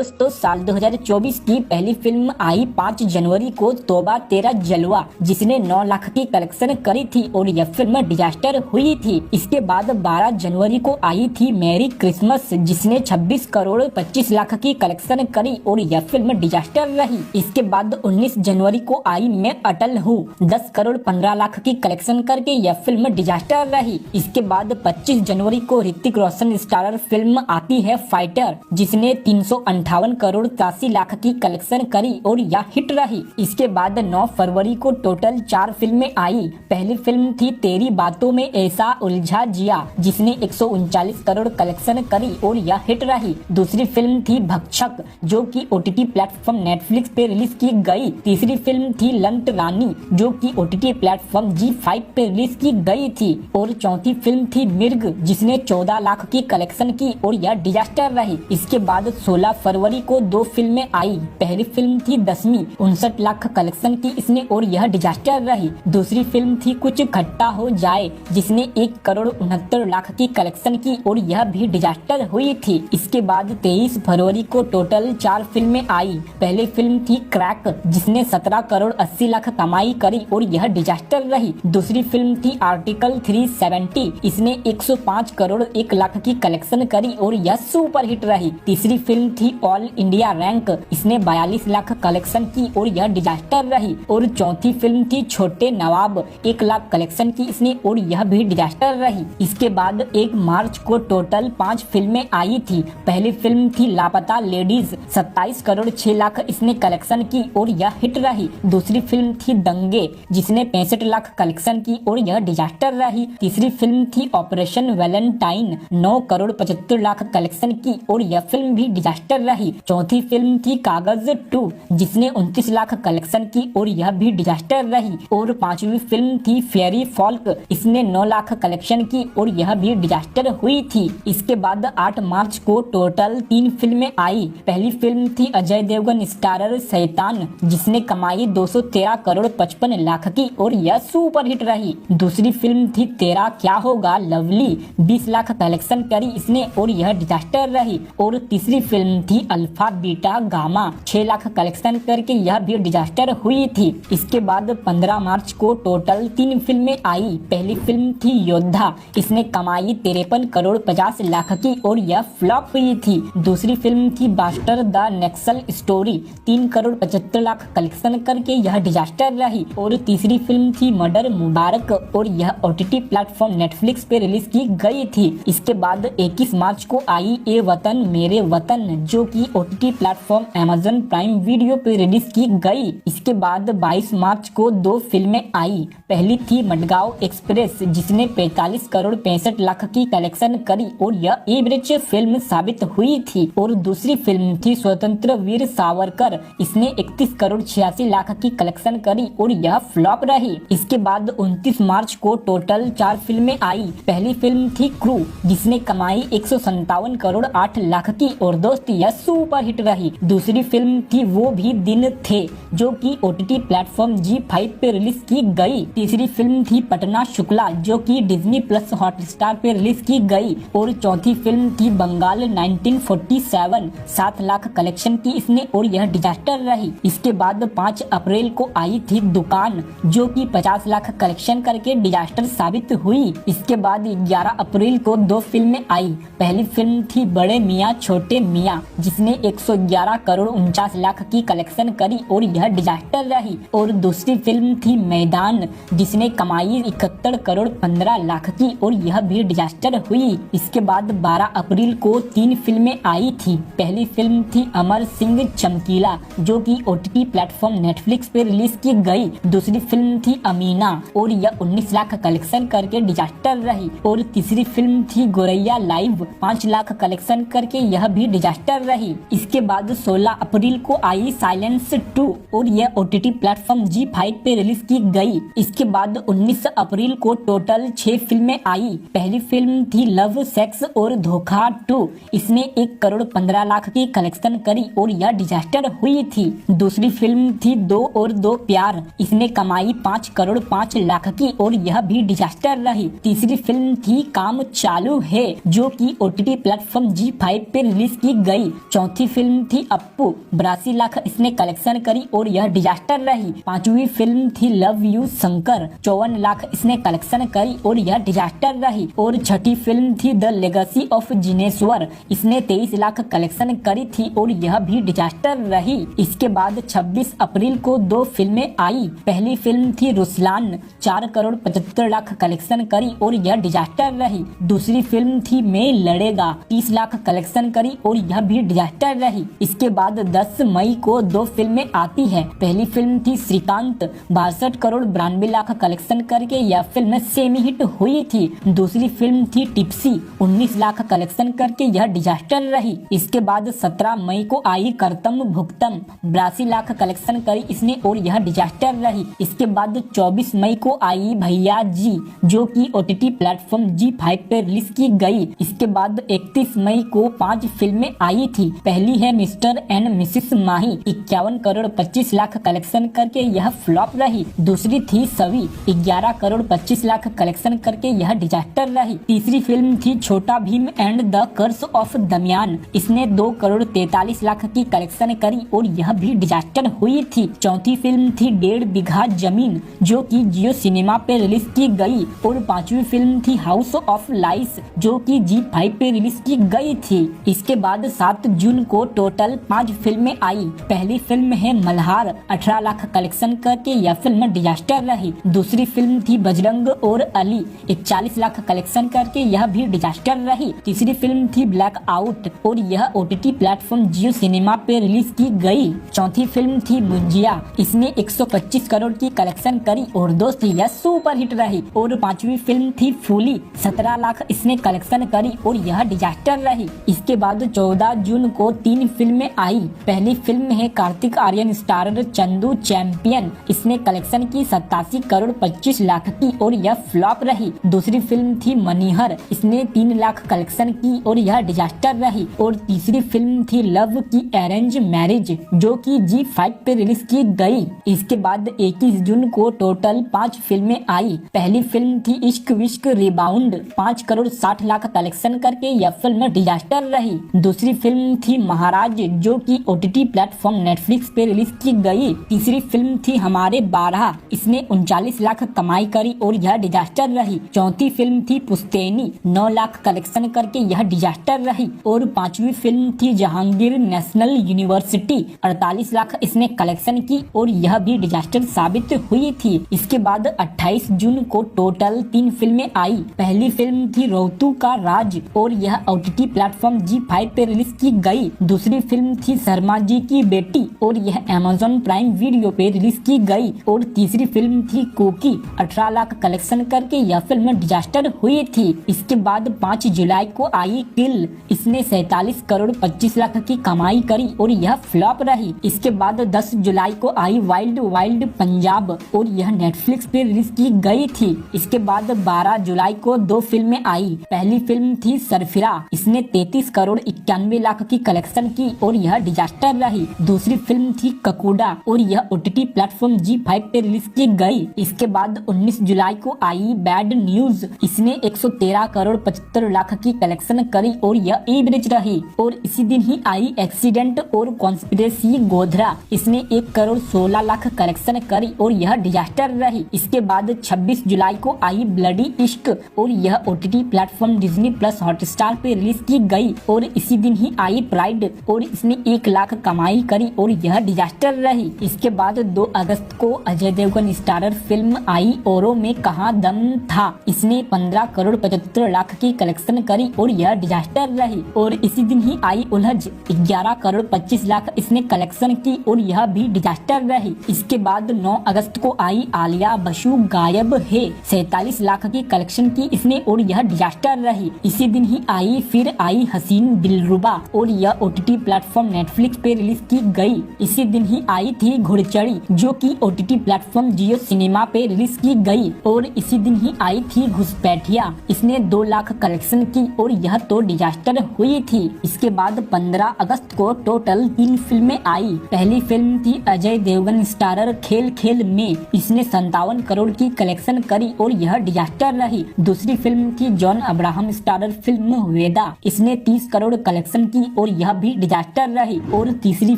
दोस्तों साल 2024 की पहली फिल्म आई 5 जनवरी को तौबा तेरा जलवा, जिसने 9 लाख की कलेक्शन करी थी और यह फिल्म डिजास्टर हुई थी। इसके बाद 12 जनवरी को आई थी मैरी क्रिसमस, जिसने 26 करोड़ 25 लाख की कलेक्शन करी और यह फिल्म डिजास्टर रही। इसके बाद 19 जनवरी को आई मैं अटल हूँ, 10 करोड़ 15 लाख की कलेक्शन करके यह फिल्म डिजास्टर रही। इसके बाद 25 जनवरी को ऋतिक रोशन स्टारर फिल्म आती है फाइटर, जिसने 358 करोड़ 83 लाख की कलेक्शन करी और यह हिट रही। इसके बाद 9 फरवरी को टोटल 4 फिल्में आई। पहली फिल्म थी तेरी बातों में ऐसा उलझा जिया, जिसने 139 करोड़ कलेक्शन करी और यह हिट रही। दूसरी फिल्म थी भक्षक, जो कि OTT प्लेटफॉर्म नेटफ्लिक्स पे रिलीज की गई। तीसरी फिल्म थी लंट रानी, जो कि OTT प्लेटफॉर्म G5 पे रिलीज की गई थी। और चौथी फिल्म थी मिर्ग, जिसने 14 लाख की कलेक्शन की और यह डिजास्टर रही। इसके बाद 16 फरवरी को 2 फिल्में आई। पहली फिल्म थी 10वीं, 59 लाख कलेक्शन की इसने और यह डिजास्टर रही। दूसरी फिल्म थी कुछ खट्टा हो जाए, जिसने 1 करोड़ 69 लाख की कलेक्शन की और यह भी डिजास्टर हुई थी। इसके बाद 23 फरवरी को टोटल 4 फिल्में आई। पहली फिल्म थी क्रैक, जिसने 17 करोड़ 80 लाख कमाई करी और यह डिजास्टर रही। दूसरी फिल्म थी आर्टिकल 370, इसने 105 करोड़ 1 लाख की कलेक्शन करी और यह सुपर हिट रही। तीसरी फिल्म थी ऑल इंडिया रैंक, इसने 42 लाख कलेक्शन की और यह डिजास्टर रही। और चौथी फिल्म थी छोटे नवाब, 1 लाख कलेक्शन की इसने और यह भी डिजास्टर रही। इसके बाद 1 मार्च को टोटल 5 फिल्में आई थी। पहली फिल्म थी लापता लेडीज, 27 करोड़ 6 लाख इसने कलेक्शन की और यह हिट रही। दूसरी फिल्म थी दंगे, जिसने 65 लाख कलेक्शन की और यह डिजास्टर रही। तीसरी फिल्म थी operation Valentine, 9 crore 75 lakh collection की और यह फिल्म भी डिजास्टर रही। चौथी फिल्म थी कागज 2, जिसने 29 लाख कलेक्शन की और यह भी डिजास्टर रही। और पांचवी फिल्म थी फेरी फॉल्क, इसने 9 लाख कलेक्शन की और यह भी डिजास्टर हुई थी। इसके बाद 8 मार्च को टोटल 3 फिल्में आई। पहली फिल्म थी अजय देवगन स्टारर शैतान, जिसने कमाई 213 करोड़ 55 लाख की और यह सुपर हिट रही। दूसरी फिल्म थी तेरा क्या होगा लवली, 20 लाख कलेक्शन करी इसने और यह डिजास्टर रही। और तीसरी फिल्म थी alpha beta gamma, 6 lakh collection करके यह भी डिजास्टर हुई थी। इसके बाद 15 मार्च को टोटल 3 फिल्में आई। पहली फिल्म थी योद्धा, इसने कमाई 53 करोड़ 50 लाख की और यह फ्लॉप हुई थी। दूसरी फिल्म थी bastard the Naxal story, 3 crore 75 lakh collection करके यह डिजास्टर रही। और तीसरी फिल्म थी मर्डर मुबारक और यह OTT प्लेटफॉर्म नेटफ्लिक्स पे रिलीज की गई थी। इसके बाद 21 मार्च को आई ए वतन मेरे वतन, जो कि OTT platform Amazon prime video पे रिलीज की गई। इसके बाद 22 मार्च को 2 फिल्में आई। पहली थी मडगांव एक्सप्रेस, जिसने 45 करोड़ 65 लाख की कलेक्शन करी और यह एवरेज फिल्म साबित हुई थी। और दूसरी फिल्म थी स्वतंत्र वीर सावरकर, इसने 31 करोड़ 86 लाख की कलेक्शन करी और यह फ्लॉप रही। इसके बाद 29 मार्च को टोटल 4 फिल्में आई। पहली फिल्म थी क्रू, जिसने कमाई 157 करोड़ 8 लाख की और दोस्त यह सुपर हिट रही। दूसरी फिल्म थी वो भी दिन थे, जो कि OTT प्लेटफॉर्म G5 पे रिलीज की गई। तीसरी फिल्म थी पटना शुक्ला, जो कि डिज्नी प्लस हॉटस्टार पे रिलीज की गई। और चौथी फिल्म थी बंगाल 1947, 7 लाख कलेक्शन की इसने और यह डिजास्टर रही। इसके बाद 5 अप्रैल को आई थी दुकान, जो कि 50 लाख कलेक्शन करके डिजास्टर साबित हुई। इसके बाद 11 अप्रैल को 2 फिल्में आई। पहली फिल्म थी बड़े मियाँ छोटे मियाँ, जिसने 111 करोड़ 49 लाख की कलेक्शन करी और यह डिजास्टर रही। और दूसरी फिल्म थी मैदान, जिसने कमाई 71 करोड़ 15 लाख की और यह भी डिजास्टर हुई। इसके बाद 12 अप्रैल को 3 फिल्में आई थी। पहली फिल्म थी अमर सिंह चमकीला, जो कि OTT प्लेटफॉर्म नेटफ्लिक्स पे रिलीज की गई। दूसरी फिल्म थी अमीना और यह 19 लाख कलेक्शन करके डिजास्टर रही। और तीसरी फिल्म थी गोरैया लाइव, 5 लाख कलेक्शन करके यह भी डिजास्टर रही। इसके बाद 16 अप्रैल को आई साइलेंस 2 और यह OTT प्लेटफॉर्म G5 पे रिलीज की गई। इसके बाद 19 अप्रैल को टोटल 6 फिल्में आई। पहली फिल्म थी लव सेक्स और धोखा 2, इसने 1 करोड़ 15 लाख की कलेक्शन करी और यह डिजास्टर हुई थी। दूसरी फिल्म थी 2 और 2 प्यार, इसने कमाई 5 करोड़ 5 लाख की और यह भी डिजास्टर रही। तीसरी फिल्म थी काम चालू है, जो कि OTT प्लेटफॉर्म G5 पे रिलीज की गई। चौथी फिल्म थी अप्पू, 82 लाख इसने कलेक्शन करी और यह डिजास्टर रही। पांचवी फिल्म थी लव यू शंकर, 54 लाख इसने कलेक्शन करी और यह डिजास्टर रही। और छठी फिल्म थी द लेगेसी ऑफ जिनेश्वर, इसने 23 लाख कलेक्शन करी थी और यह भी डिजास्टर रही। इसके बाद 26 अप्रैल को दो फिल्में आई। पहली फिल्म थी रुसलान, 4 करोड़ 75 लाख कलेक्शन करी और यह डिजास्टर रही। दूसरी फिल्म थी मैं लड़ेगा, 30 लाख कलेक्शन करी और यह भी डिजास्टर रही। इसके बाद 10 मई को दो फिल्में आती है। पहली फिल्म थी श्रीकांत, 62 करोड़ 92 लाख कलेक्शन करके यह फिल्म सेमी हिट हुई थी। दूसरी फिल्म थी टिप्सी, 19 लाख कलेक्शन करके यह डिजास्टर रही। इसके बाद 17 मई को आई करतम भुक्तम, 82 लाख कलेक्शन करी इसने और यह डिजास्टर रही। इसके बाद 24 मई को आई भैया जी, जो कि OTT प्लेटफॉर्म G5 पे रिलीज की गई। इसके बाद 31 मई को 5 फिल्में आई थी। पहली है mister and Mrs Mahi, 51 crore 25 lakh collection करके यह फ्लॉप रही। दूसरी थी सवी, 11 करोड़ 25 लाख कलेक्शन करके यह डिजास्टर रही। तीसरी फिल्म थी Chhota Bheem and the curse of Damyaan, इसने 2 करोड़ 43 लाख की कलेक्शन करी और यह भी डिजास्टर हुई थी। चौथी फिल्म थी 1.5 बीघा जमीन, जो कि जियो सिनेमा पे रिलीज की गई। और पांचवी फिल्म थी हाउस ऑफ लाइस, जो कि G5 पे रिलीज की गई थी। इसके बाद 7 जून को टोटल 5 फिल्में आई। पहली फिल्म है मल्हार, 18 लाख कलेक्शन करके यह फिल्म डिजास्टर रही। दूसरी फिल्म थी बजरंग और अली, 41 लाख कलेक्शन करके यह भी डिजास्टर रही। तीसरी फिल्म थी ब्लैक आउट और यह OTT प्लेटफॉर्म जियो सिनेमा पे रिलीज की गई। चौथी फिल्म थी मुंजिया, इसने 125 करोड़ की कलेक्शन करी और दोस्त यह सुपर हिट रही। और पांचवी फिल्म थी फूली, 17 लाख इसने कलेक्शन करी और यह डिजास्टर रही। इसके बाद 14 जून को 3 फिल्में आई। पहली फिल्म है कार्तिक आर्यन स्टारर चंदू चैंपियन, इसने कलेक्शन की 87 करोड़ 25 लाख की और यह फ्लॉप रही। दूसरी फिल्म थी मनीहर, इसने 3 लाख कलेक्शन की और यह डिजास्टर रही। और तीसरी फिल्म थी लव की अरेंज मैरिज, जो कि G5 पे रिलीज की गई। इसके बाद 21 जून को टोटल 5 फिल्में आई। पहली फिल्म थी इश्क विश्क रिबाउंड, 5 करोड़ 60 लाख कलेक्शन करके यह फिल्म डिजास्टर रही। दूसरी फिल्म थी महाराज, जो कि OTT प्लेटफॉर्म नेटफ्लिक्स पे रिलीज की गई। तीसरी फिल्म थी हमारे 12, इसने 39 लाख कमाई करी और यह डिजास्टर रही। चौथी फिल्म थी पुश्तैनी, 9 लाख कलेक्शन करके यह डिजास्टर रही। और पांचवी फिल्म थी जहांगीर नेशनल यूनिवर्सिटी, 48 लाख इसने कलेक्शन की और यह भी डिजास्टर साबित हुई थी। इसके बाद 28 जून को टोटल 3 फिल्में आई। पहली फिल्म थी रौतू का राज और यह OTT प्लेटफॉर्म G5 पे रिलीज की गई। दूसरी फिल्म थी शर्मा जी की बेटी और यह Amazon प्राइम वीडियो पे रिलीज की गई। और तीसरी फिल्म थी कुकी, 18 लाख कलेक्शन करके यह फिल्म डिजास्टर हुई थी। इसके बाद 5 जुलाई को आई किल, इसने 47 करोड़ 25 लाख की कमाई करी और यह फ्लॉप रही। इसके बाद 10 जुलाई को आई वाइल्ड वाइल्ड पंजाब और यह नेटफ्लिक्स पे रिलीज की गई थी। इसके बाद 12 जुलाई को 2 फिल्में आई। पहली फिल्म थी सरफिरा, इसने 33 करोड़ 91 लाख की कलेक्शन की और यह डिजास्टर रही। दूसरी फिल्म थी ककूडा और यह OTT प्लेटफॉर्म G5 पे रिलीज की गई। इसके बाद 19 जुलाई को आई बैड न्यूज, इसने 113 करोड़ 75 लाख की कलेक्शन करी और यह एवरेज रही। और इसी दिन ही आई एक्सीडेंट और कॉन्स्पिरेसी गोधरा, इसने 1 करोड़ 16 लाख कलेक्शन करी और यह डिजास्टर रही। इसके बाद 26 जुलाई को आई ब्लडी इश्क और यह OTT platform Disney plus Hotstar पे रिलीज की गई। और इसी दिन ही आई प्राइड और इसने 1 लाख कमाई करी और यह डिजास्टर रही। इसके बाद 2 अगस्त को अजय देवगन स्टारर फिल्म आई औरों में कहाँ दम था, इसने 15 करोड़ 75 लाख की कलेक्शन करी और यह डिजास्टर रही। और इसी दिन ही आई उलझ, 11 करोड़ 25 लाख इसने कलेक्शन की और यह भी डिजास्टर रही। इसके बाद 9 अगस्त को आई आलिया बसु गायब है, 47 लाख की कलेक्शन की इसने और यह डिजास्टर रही। इसी दिन ही फिर आई हसीन दिलरुबा और यह OTT प्लेटफॉर्म नेटफ्लिक्स पे रिलीज की गई। इसी दिन ही आई थी घुड़चड़ी, जो कि OTT प्लेटफॉर्म जियो सिनेमा पे रिलीज की गई। और इसी दिन ही आई थी घुसपैठिया, इसने 2 लाख कलेक्शन की और यह तो डिजास्टर हुई थी। इसके बाद 15 अगस्त को टोटल 3 फिल्में आई। पहली फिल्म थी अजय देवगन स्टारर खेल खेल में, इसने 57 करोड़ की कलेक्शन करी और यह डिजास्टर रही। दूसरी फिल्म थी जॉन अब्राहम स्टारर फिल्म वेदा, इसने 30 करोड़ कलेक्शन की और यह भी डिजास्टर रही। और तीसरी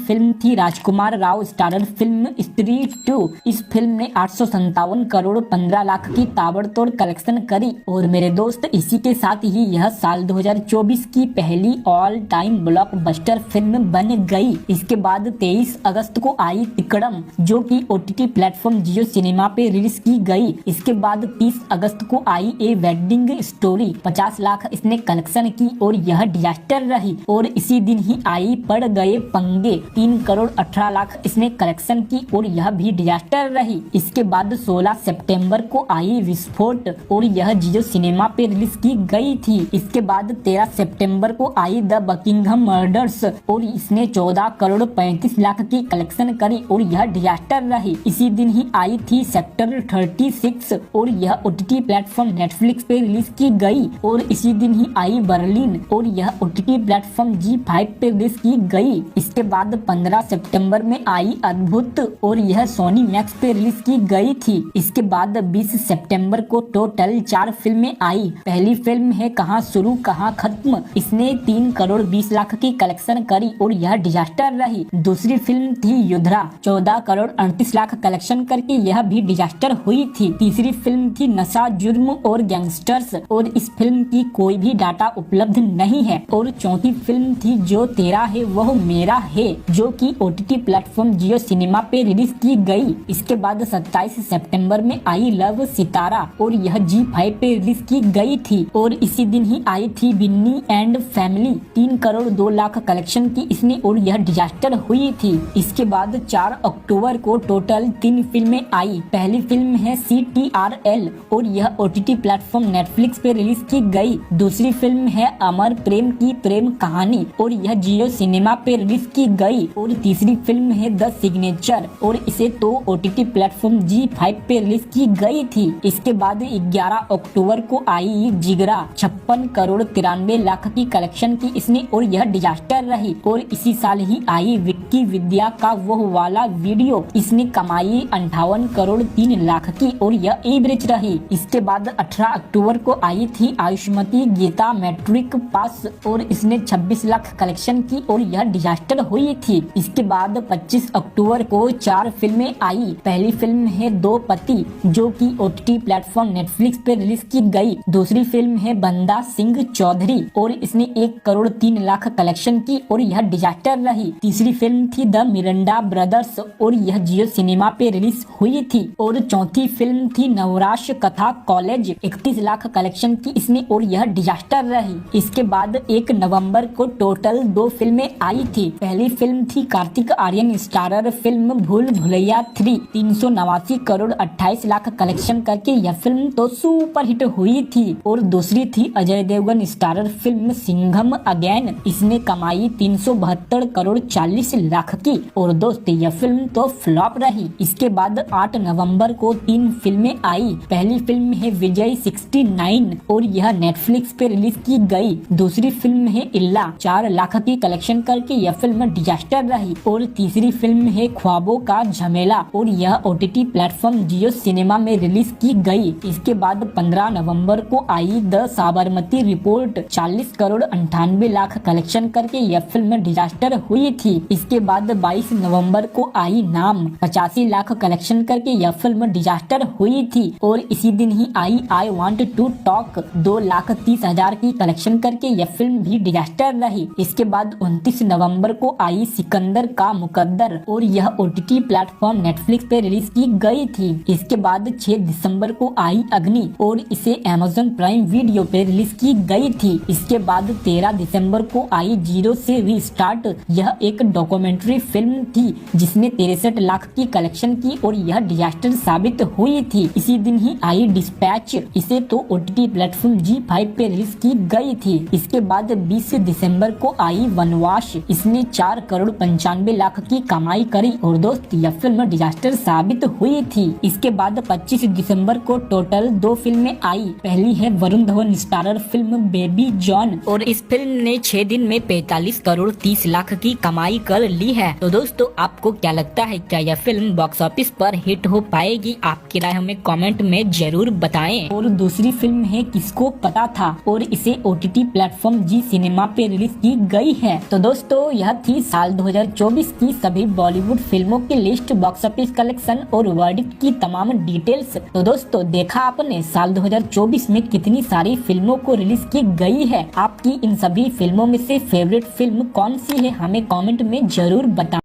फिल्म थी राजकुमार राव स्टारर फिल्म स्त्री 2। इस फिल्म ने 857 करोड़ 15 लाख की ताबड़तोड़ कलेक्शन करी। और मेरे दोस्त इसी के साथ ही यह साल 2024 की पहली ऑल टाइम ब्लॉकबस्टर फिल्म बन गई। इसके बाद 23 अगस्त को आई तिकड़म, जो कि OTT प्लेटफॉर्म जियो सिनेमा पे रिलीज की गई। इसके बाद 30 अगस्त को आई ए वेडिंग स्टोरी, 50 लाख इसने कलेक्शन की और यह डिजास्टर रही। और इसी दिन ही आई पड़ गए पंगे, 3 करोड़ 18 लाख इसने कलेक्शन की और यह भी डिजास्टर रही। इसके बाद 16 सितंबर को आई विस्फोट और यह जियो सिनेमा पे रिलीज की गई थी। इसके बाद 13 सितंबर को आई द बकिंघम मर्डर्स और इसने 14 करोड़ 35 लाख की कलेक्शन करी और यह डिजास्टर रही। इसी दिन ही आई थी सेक्टर 36 और यह OTT प्लेटफॉर्म नेटफ्लिक्स पे रिलीज की गई। और इसी दिन ही आई बर्लिन और यह OTT प्लेटफॉर्म G5 पे रिलीज की गई। इसके बाद 15 सितंबर में आई अद्भुत और यह सोनी मैक्स पे रिलीज की गई थी। इसके बाद 20 सितंबर को टोटल 4 फिल्में आई। पहली फिल्म है कहाँ शुरू कहाँ खत्म, इसने 3 करोड़ 20 लाख की कलेक्शन करी और यह डिजास्टर रही। दूसरी फिल्म थी युद्रा, 14 करोड़ 38 लाख कलेक्शन करके यह भी डिजास्टर हुई थी। तीसरी फिल्म थी नशा जुर्म और गैंगस्टर्स और इस फिल्म की कोई भी डाटा उपलब्ध नहीं है। और चौथी फिल्म थी जो तेरा है वह मेरा है, जो कि OTT प्लेटफॉर्म जियो सिनेमा पे रिलीज की गई। इसके बाद 27 सितंबर में आई लव सितारा और यह G5 पे रिलीज की गई थी। और इसी दिन ही आई थी Binny and family, 3 crore 2 lakh collection की इसने और यह डिजास्टर हुई थी। इसके बाद 4 अक्टूबर को टोटल 3 फिल्में आई। पहली फिल्म है CTRL और यह OTT प्लेटफॉर्म नेटफ्लिक्स पे रिलीज की गई। दूसरी फिल्म है अमर प्रेम की प्रेम कहानी और यह जियो सिनेमा पे रिलीज की गई। और तीसरी फिल्म है द सिग्नेचर और इसे तो OTT प्लेटफॉर्म G5 पे रिलीज की गई थी। इसके बाद 11 अक्टूबर को आई जिगरा, 56 करोड़ 93 लाख की कलेक्शन की इसने और यह डिजास्टर रही। और इसी साल ही आई विक्की विद्या का वो वाला वीडियो, इसने कमाई 58 करोड़ 3 लाख की और यह एवरेज रही। इसके बाद 18 अक्टूबर को आई थी आयुष्मती गीता मैट्रिक पास और इसने 26 लाख कलेक्शन की और यह डिजास्टर हुई थी। इसके बाद 25 अक्टूबर को 4 फिल्में आई। पहली फिल्म है दो पति, जो कि OTT प्लेटफॉर्म नेटफ्लिक्स पे रिलीज की गई। दूसरी फिल्म है बंदा सिंह चौधरी और इसने 1 करोड़ 3 लाख कलेक्शन की और यह डिजास्टर रही। तीसरी फिल्म थी द मिरंडा ब्रदर्स और यह जियो सिनेमा पे रिलीज हुई थी। और चौथी फिल्म थी नवराश कथा कॉलेज, 31 लाख कलेक्शन की इसने और यह डिजास्टर रही। इसके बाद 1 नवंबर को टोटल 2 फिल्में आई थी। पहली फिल्म थी कार्तिक आर्यन स्टारर फिल्म भूल भुलैया 3, 389 करोड़ 28 लाख कलेक्शन करके यह फिल्म तो सुपर हिट हुई थी। और दूसरी थी Ajay Devgn starrer film Singham again, इसने कमाई 372 करोड़ 40 लाख की और दोस्त यह फिल्म तो फ्लॉप रही। इसके बाद 8 नवंबर को 3 फिल्में आई। पहली फिल्म है विजय 69 और यह नेटफ्लिक्स पे रिलीज की गई। दूसरी फिल्म है इल्ला, 4 लाख की कलेक्शन करके यह फिल्म डिजास्टर रही। और तीसरी फिल्म है ख्वाबों का झमेला और यह OTT प्लेटफॉर्म जियो सिनेमा में रिलीज की गई। इसके बाद 15 नवंबर को आई the Sabarmati report, 40 crore 98 lakh collection करके यह फिल्म डिजास्टर हुई थी। इसके बाद 22 नवंबर को आई नाम, 85 लाख कलेक्शन करके यह फिल्म डिजास्टर हुई थी। और इसी दिन ही आई आई वांट टू टॉक, 2,30,000 की कलेक्शन करके यह फिल्म भी डिजास्टर रही। इसके बाद 29 नवंबर को आई सिकंदर का मुकद्दर और यह OTT प्लेटफॉर्म नेटफ्लिक्स पे रिलीज की गई थी। इसके बाद 6 दिसंबर को आई अग्नि और इसे Amazon प्राइम वीडियो पे रिलीज की गई थी। इसके बाद 13 दिसंबर को आई जीरो से रीस्टार्ट, यह एक डॉक्यूमेंट्री फिल्म थी जिसने 63 लाख की कलेक्शन की और यह डिजास्टर साबित हुई थी। इसी दिन ही आई डिस्पैच, इसे तो OTT प्लेटफॉर्म G5 पे रिलीज की गई थी। इसके बाद 20 दिसंबर को आई वनवास, इसने 4 करोड़ 95 लाख की कमाई करी और दोस्त यह फिल्म डिजास्टर साबित हुई थी। इसके बाद 25 दिसंबर को टोटल 2 फिल्में आई। पहली है Varun Dhawan starrer film baby John और इस फिल्म ने 6 दिन में 45 करोड़ 30 लाख की कमाई कर ली है। तो दोस्तों आपको क्या लगता है, क्या यह फिल्म बॉक्स ऑफिस पर हिट हो पाएगी? आपकी राय हमें कमेंट में जरूर बताएं। और दूसरी फिल्म है किसको पता था और इसे OTT प्लेटफॉर्म जी सिनेमा पे रिलीज की की गई है। तो दोस्तों यह थी साल 2024 की सभी बॉलीवुड फिल्मों की लिस्ट, बॉक्स ऑफिस कलेक्शन और वर्डिक्ट की तमाम डिटेल्स। तो दोस्तों देखा आपने साल 2024 में कितनी सारी फिल्मों को रिलीज की गई है। आपकी इन सभी फिल्मों में से फेवरेट फिल्म कौन सी है, हमें कमेंट में जरूर बताएं।